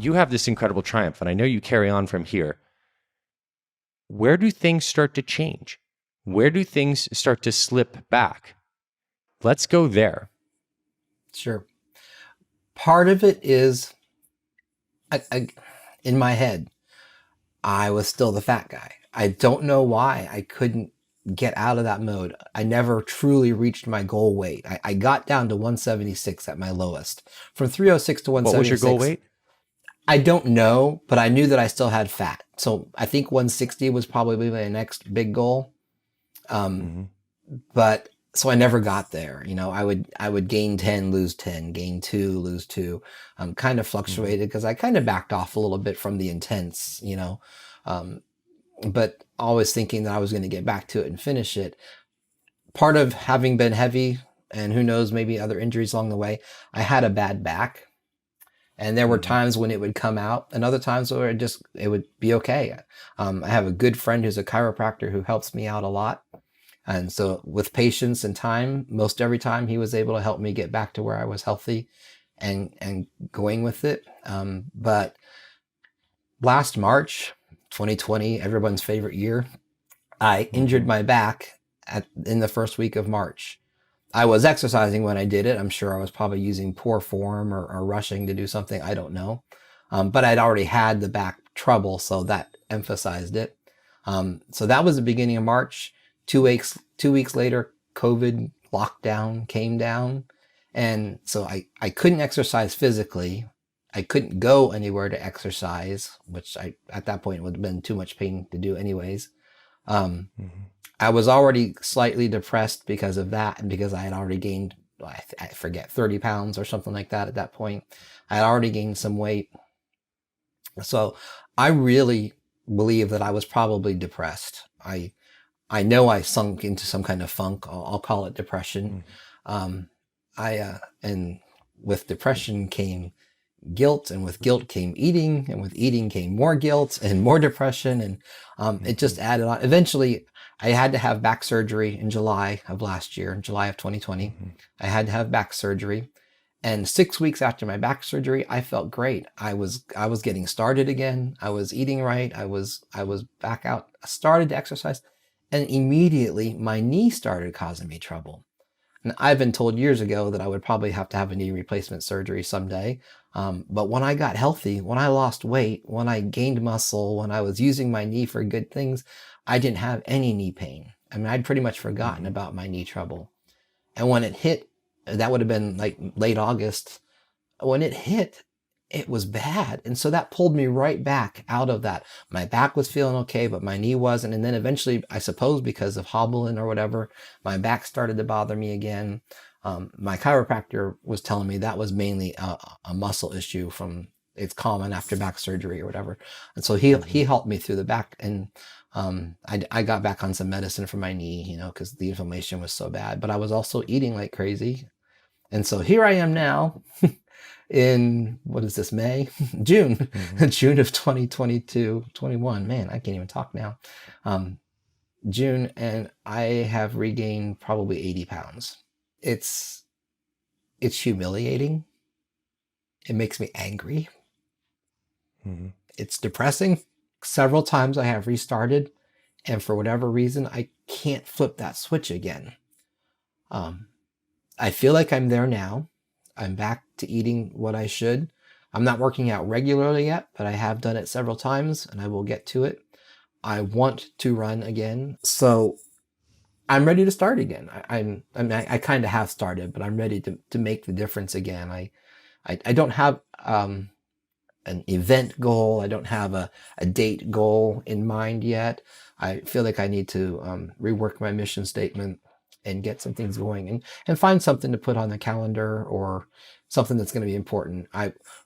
you have this incredible triumph, and I know you carry on from here. Where do things start to change? Where do things start to slip back? Let's go there. Sure. Part of it is, in my head, I was still the fat guy. I don't know why I couldn't get out of that mode. I never truly reached my goal weight. I got down to 176 at my lowest. From 306 to What was 176. your goal weight? I don't know, but I knew that I still had fat. So I think 160 was probably my next big goal. But so I never got there. You know, I would gain 10, lose 10, gain 2, lose 2. Kind of fluctuated because I kind of backed off a little bit from the intense, you know. But always thinking that I was going to get back to it and finish it. Part of having been heavy, and who knows, maybe other injuries along the way, I had a bad back. And there were times when it would come out and other times where it would be okay. I have a good friend who's a chiropractor who helps me out a lot. And so with patience and time, most every time he was able to help me get back to where I was healthy and going with it. But last March, 2020, everyone's favorite year, I injured my back in the first week of March. I was exercising when I did it. I'm sure I was probably using poor form or rushing to do something. I don't know. But I'd already had the back trouble, so that emphasized it. So that was the beginning of March. 2 weeks later, COVID lockdown came down. And so I couldn't exercise physically. I couldn't go anywhere to exercise, which at that point would have been too much pain to do anyways. I was already slightly depressed because of that and because I had already gained, I forget, 30 pounds or something like that at that point. I had already gained some weight. So I really believe that I was probably depressed. I know I sunk into some kind of funk. I'll call it depression. And with depression came guilt, and with guilt came eating, and with eating came more guilt and more depression. And it just added on. Eventually, I had to have back surgery in July of last year, in July of 2020. I had to have back surgery. And 6 weeks after my back surgery, I felt great. I was getting started again. I was eating right. I was back out. I started to exercise. And immediately my knee started causing me trouble. And I've been told years ago that I would probably have to have a knee replacement surgery someday. But when I got healthy, when I lost weight, when I gained muscle, when I was using my knee for good things, I didn't have any knee pain. I mean, I'd pretty much forgotten about my knee trouble. And when it hit, that would have been like late August. When it hit, it was bad. And so that pulled me right back out of that. My back was feeling okay, but my knee wasn't. And then eventually, I suppose because of hobbling or whatever, my back started to bother me again. My chiropractor was telling me that was mainly a muscle issue from it's common after back surgery or whatever. And so he helped me through the back. And I got back on some medicine for my knee, you know, because the inflammation was so bad. But I was also eating like crazy. And so here I am now in, what is this, May? June, June of 2022, 21. Man, I can't even talk now. June, and I have regained probably 80 pounds. It's humiliating. It makes me angry. It's depressing. Several times I have restarted, and for whatever reason, I can't flip that switch again. I feel like I'm there now. I'm back to eating what I should. I'm not working out regularly yet, but I have done it several times, and I will get to it. I want to run again, so I'm ready to start again. I kind of have started, but I'm ready to make the difference again. I don't have an event goal. I don't have a date goal in mind yet. I feel like I need to rework my mission statement and get some things going and find something to put on the calendar or something that's going to be important.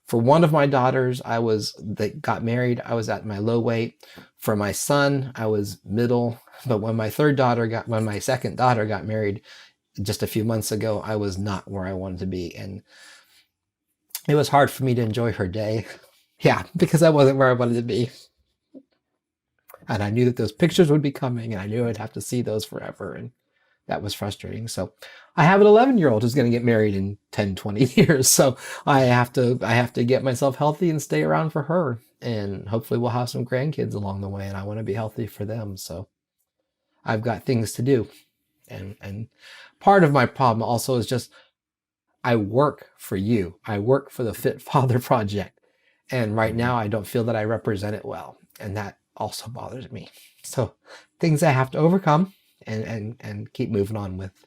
For one of my daughters, that got married, I was at my low weight. For my son, I was middle. But when my second daughter got married just a few months ago, I was not where I wanted to be. And it was hard for me to enjoy her day. Yeah, because I wasn't where I wanted to be. And I knew that those pictures would be coming, and I knew I'd have to see those forever. And that was frustrating. So I have an 11-year-old who's going to get married in 10, 20 years. So I have to get myself healthy and stay around for her. And hopefully we'll have some grandkids along the way, and I want to be healthy for them. So I've got things to do. And part of my problem also is just I work for you. I work for the Fit Father Project. And right now I don't feel that I represent it well. And that also bothers me. So things I have to overcome and keep moving on with.